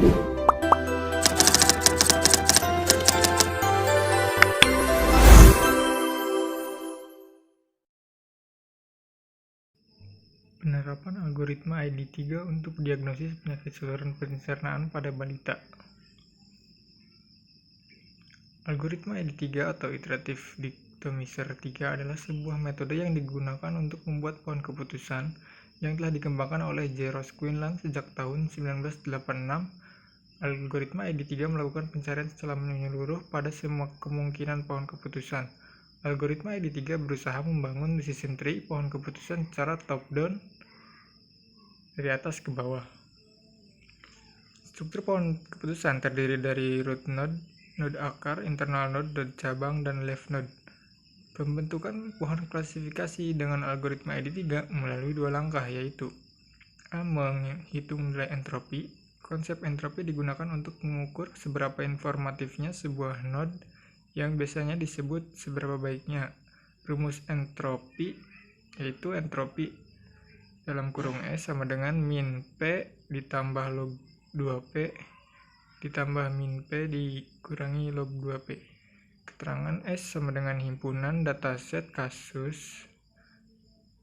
Penerapan algoritma ID3 untuk diagnosis penyakit saluran pencernaan pada balita. Algoritma ID3 atau Iterative Dictomiser 3 adalah sebuah metode yang digunakan untuk membuat pohon keputusan yang telah dikembangkan oleh J. Ross Quinlan sejak tahun 1986. Algoritma ID3 melakukan pencarian secara menyeluruh pada semua kemungkinan pohon keputusan. Algoritma ID3 berusaha membangun decision tree pohon keputusan secara top-down dari atas ke bawah. Struktur pohon keputusan terdiri dari root node, node akar, internal node, node cabang, dan leaf node. Pembentukan pohon klasifikasi dengan algoritma ID3 melalui dua langkah, yaitu A. Menghitung nilai entropi. Konsep entropi digunakan untuk mengukur seberapa informatifnya sebuah node yang biasanya disebut seberapa baiknya. Rumus entropi yaitu entropi dalam kurung S sama dengan min P ditambah log 2P ditambah min P dikurangi log 2P. Keterangan S sama dengan himpunan dataset kasus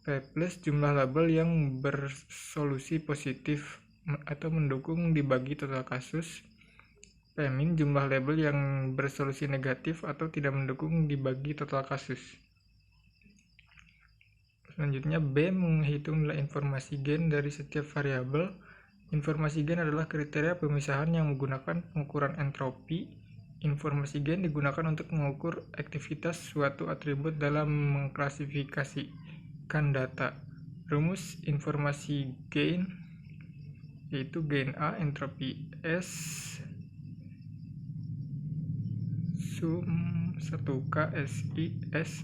P plus jumlah label yang bersolusi positif atau mendukung dibagi total kasus, P min jumlah label yang bersolusi negatif atau tidak mendukung dibagi total kasus. Selanjutnya B. Menghitung nilai informasi gen dari setiap variabel. Informasi gen adalah kriteria pemisahan yang menggunakan pengukuran entropi. Informasi gen digunakan untuk mengukur aktivitas suatu atribut dalam mengklasifikasikan data. Rumus informasi gain yaitu gain A entropi S sum 1K SI S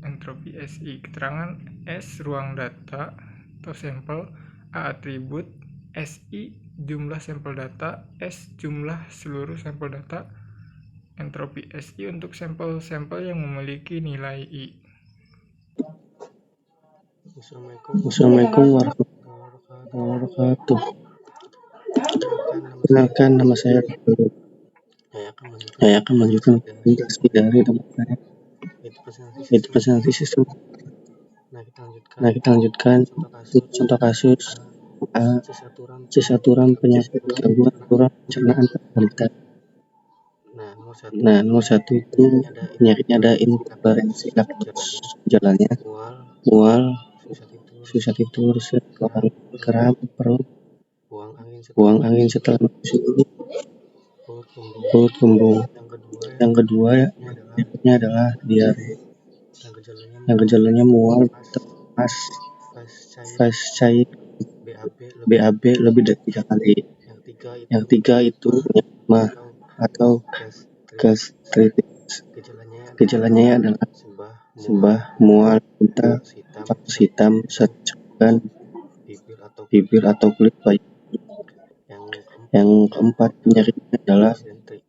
entropi SI. Keterangan S ruang data atau sampel, A atribut, SI jumlah sampel data, S jumlah seluruh sampel data. Entropi SI untuk sampel-sampel yang memiliki nilai I. Assalamualaikum warahmatullahi wabarakatuh. Perkenalkan, nama saya Rifki. Saya akan melanjutkan presentasi dari teman saya, yaitu presentasi sistem. Nah, kita lanjutkan untuk contoh kasus A. Sesaturan penyakit gangguan saluran pencernaan pada balita. Nah, nomor satu itu penyakitnya ada intoleransi laktos. Gejalanya mual, susah tidur, kram, perut, buang angin setelah menyusui, perut kembung. Yang kedua penyakitnya adalah diare. Yang gejalanya mual, lemas, fas cair, BAB lebih dari 3 kali. Yang tiga itu penyakit mah atau gastritis. Gejalanya adalah sebah, mual, muntah, panas hitam, sesakan, bibir atau kulit bayi. Yang keempat penyakitnya adalah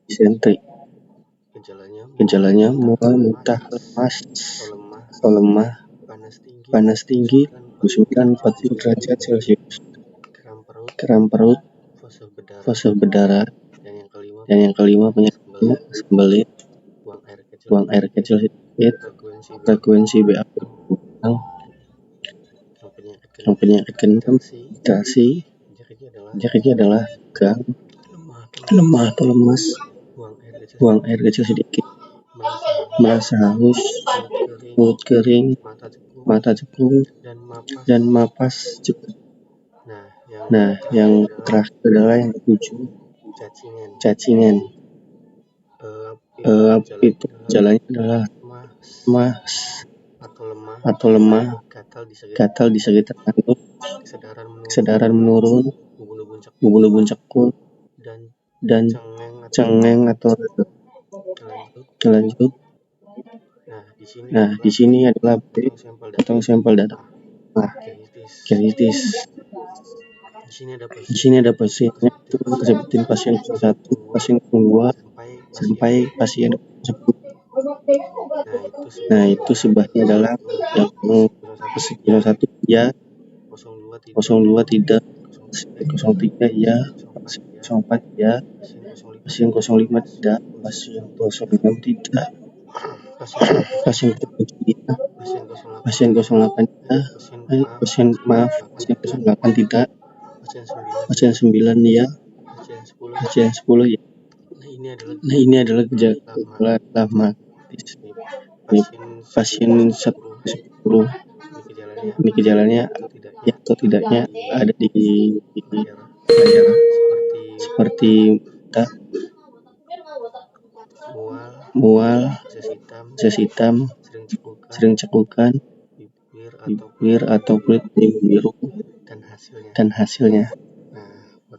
disentri. Gejalanya mual, muntah, lemas, atau lemah, panas tinggi 39-40 derajat Celcius, kram perut, fase berdarah. Dan yang kelima penyakitnya sembelit, buang air kecil sedikit, frekuensi BAB kurang. Yang penyakit keenam iritasi, penyakitnya adalah tegang, lemah atau lemas, buang air kecil sedikit, merasa haus, mulut kering, mata cekung, dan mapas cepat. Nah, yang terakhir adalah yang ketujuh, cacingan. Itu gejalanya adalah lemas atau lemah, gatal di sekitar kantong, kesadaran menurun, ubun-ubun cekung, dan cengeng atau lanjut. Nah, di sini adalah B atau sampel data. Nah, gastritis. Di sini ada pasiennya, itu sebutin pasien 1, pasien 2, sampai pasien 10. Nah, itu sebabnya adalah yang 01 ya, 02 tidak, 03 ya, 04 ya, pasien 05 tidak, pasien 06 tidak, pasien 07 ya, pasien 08 ya, pasien 08 tidak, pasien 9 ya, pasien 10 ya. Nah ini adalah gejala dramatis. Pasien 10 ini gejalanya ya atau tidaknya ada di layar seperti mual, akses hitam, sering cekukan, bibir atau kulit biru, dan hasilnya.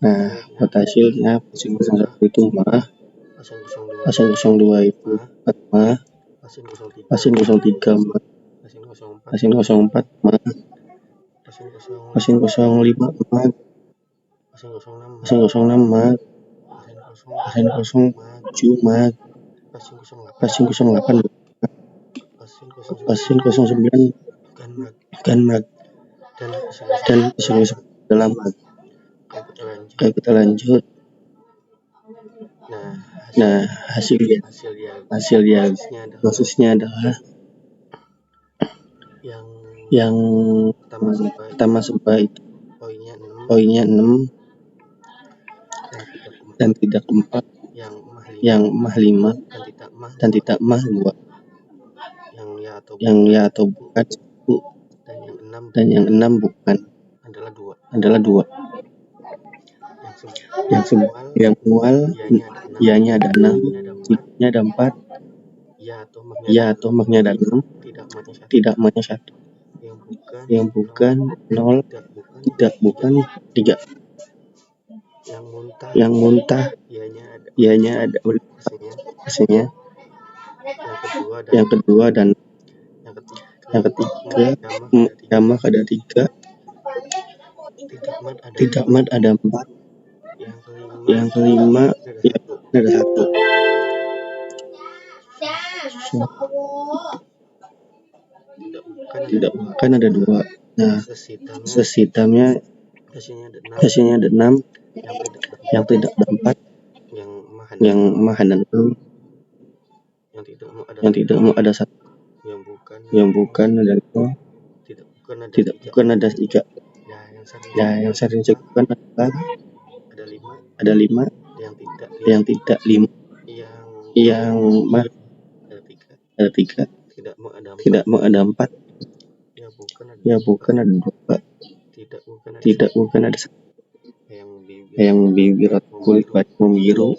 Nah, buat hasilnya pasien 01 itu mah, pasien 02 itu mah, pasien 03 mah, pasien 04 mah, pasien 05 mah, pasien 06 mah, pasien 07 mah, pasien 08 pasien 09 bukan mat, dan pasien 10 adalah mat. Oke, kita lanjut. Nah, hasil diagnosisnya adalah yang pertama sebaik poinnya 6 dan tidak 4, yang mah 5 dan tidak mah 2, yang ya atau bukan 1, dan yang 6 bukan adalah 2. Yang mual ianya ada 6, tidaknya ada 4, ya atau mahnya ada 6, tidak mahnya 1, yang bukan 0, tidak bukan 3, yang muntah ianya ada pastinya, yang kedua dan yang ketiga jamak ada 3, tidak mat ada 4, yang kelima ya, ada 1. Tidak bukan ada 2. Nah, akses hitamnya hasilnya ada 6, yang tidak ada 4, yang mah ada 6, yang tidak mau ada 1, yang bukan ada 2, tidak bukan ada 3. Ya, yang sering cekukan adalah ada 5, yang tidak 5, yang mah ada 3, tidak mau ada 4, ya bukan ada 2, tidak bukan ada 1, yang bibir atau kulit wajah membiru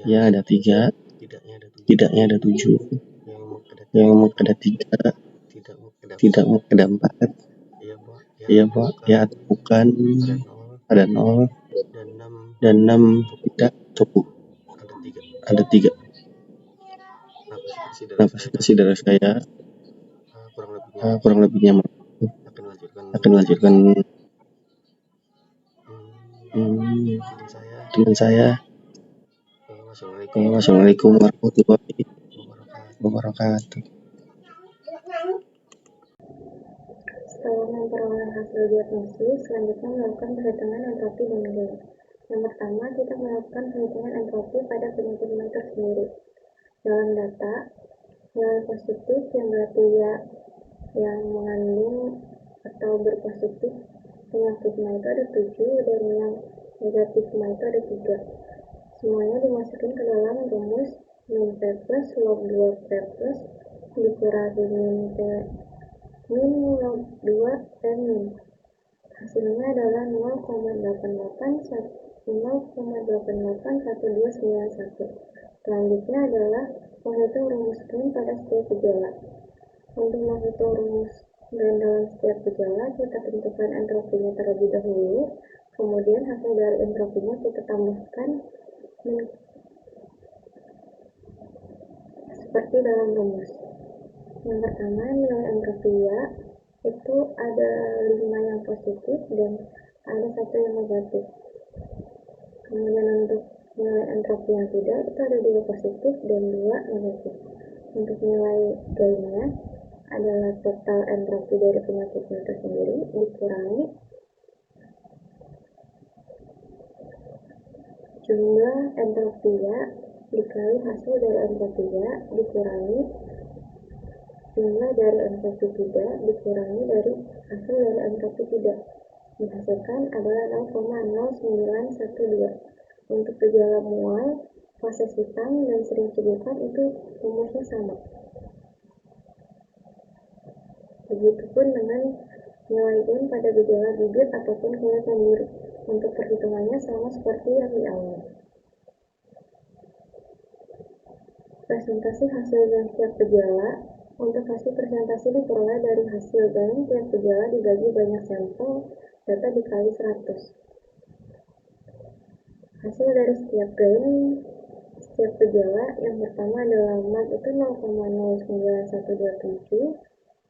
ya ada 3, tidaknya ada 7, yang mau ada 3, tidak mau ada 4, ya ya atau bukan ada 0, dan 6 tidak atau ada 3. Nah, presentasi dari saya kurang lebihnya akan lanjutkan teman saya. Wassalamualaikum warahmatullahi wabarakatuh. Setelah memperoleh hasil diagnosis, selanjutnya melakukan perhitungan entropi dan nilai. Yang pertama, kita melakukan perhitungan entropi pada penyakit mah itu sendiri. Dalam data, nilai positif yang berarti ya yang mengandung atau berpositif penyakit mah itu ada 7, dan yang negatif mah itu ada 3. Semuanya dimasukkan ke dalam rumus min P plus log 2 P plus dikurangi min log 2 P min. Hasilnya adalah 0,881291. Selanjutnya adalah menghitung rumus Green pada setiap gejala. Untuk menghitung rumus Green dalam setiap gejala, kita tentukan entropinya terlebih dahulu, kemudian hasil dari entropinya kita tambahkan seperti dalam rumus. Yang pertama, nilai entropi ya itu ada 5 yang positif dan ada 1 yang negatif. Kemudian untuk nilai entropi yang tidak itu ada 2 positif dan 2 negatif. Untuk nilai gainnya adalah total entropi dari penyakitnya itu sendiri dikurangi jumlah entropia dikali hasil dari entropia dikurangi jumlah dari entropi tidak dikurangi dari hasil dari entropi tidak. Dihasilkan adalah 0,0912. Untuk gejala mual, fase hitam, dan sering cegukan itu rumusnya sama. Begitupun dengan nilai N pada gejala bibit ataupun kulit membiru. Untuk perhitungannya sama seperti yang di awal. Presentasi hasil dan tiap gejala. Untuk hasil presentasi diperoleh dari hasil dan tiap gejala dibagi banyak sampel, data dikali 100. Hasil dari setiap setiap gejala yang pertama adalah MAD itu 0,09127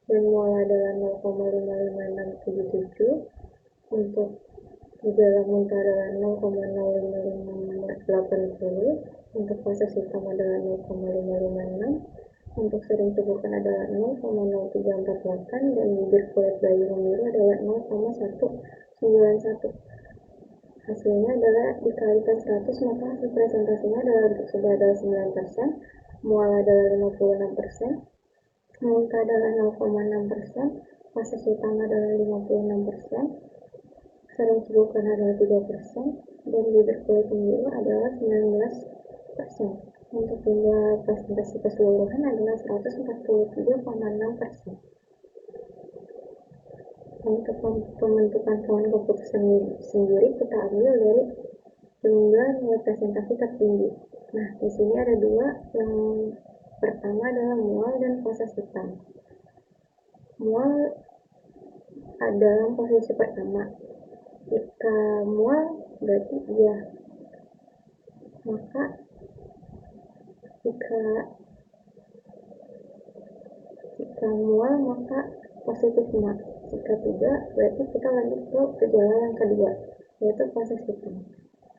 dan MOL adalah 0,55677. Untuk gejala muntah adalah 0,05580. Untuk fase hitam adalah 0,556. Untuk sering cegukan adalah 0,0348 dan bibir kulit bayi membiru adalah 0,191. Hasilnya adalah dikalikan 100, maka hasil presentasinya adalah untuk sebelah adalah 9%, mual adalah 56%, muntah adalah 0,6%, fase hitam adalah 56%, sering cegukan adalah 3%, dan bibir kulit membiru adalah 19%. Untuk jumlah presentasi keseluruhan adalah 143,6%. Untuk pembentukan pohon keputusan sendiri kita ambil dari jumlah nilai presentasi tertinggi. Nah, di sini ada dua, yang pertama adalah mual dan fase hitam. Mual ada dalam posisi pertama. Jika mual berarti iya, maka jika mual maka positif mat. Jika tidak, berarti kita lanjut ke gejala yang kedua, yaitu fase hitam.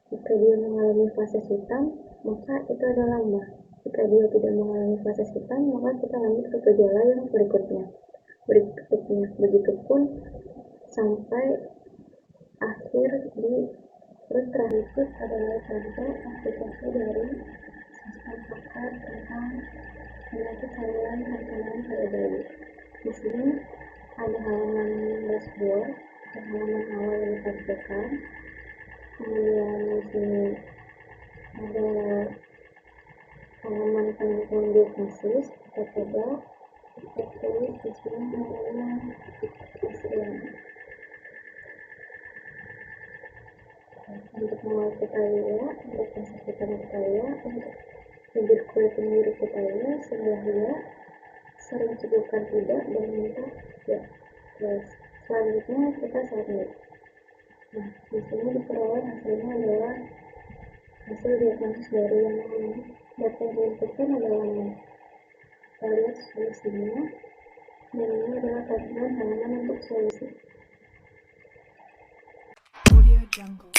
Jika dia mengalami fase hitam, maka itu adalah mah. Jika dia tidak mengalami fase hitam, maka kita lanjut ke gejala yang berikutnya. Begitupun sampai akhir di terus terakhir adalah contoh aplikasi dari sistem pakar tentang penyakit saluran pernafasan pada bayi. Di sini ada halaman dashboard, halaman awal yang ditampilkan. Kemudian di sini ada halaman penentuan diagnosis. Kita coba kita tulis di sini namanya hasilnya. Untuk mual kita ya, untuk fase hitam kita ya, untuk bibir kulit membiru kita ya, sebelah ya, sering cegukan tidak, dan muntah ya. Terus selanjutnya kita submit. Nah, di sini diperoleh hasilnya adalah hasil diagnosis dari yang data yang diinputkan adalah kita lihat solusinya, dan ini adalah tampilan halaman untuk solusi. Audio Jungle.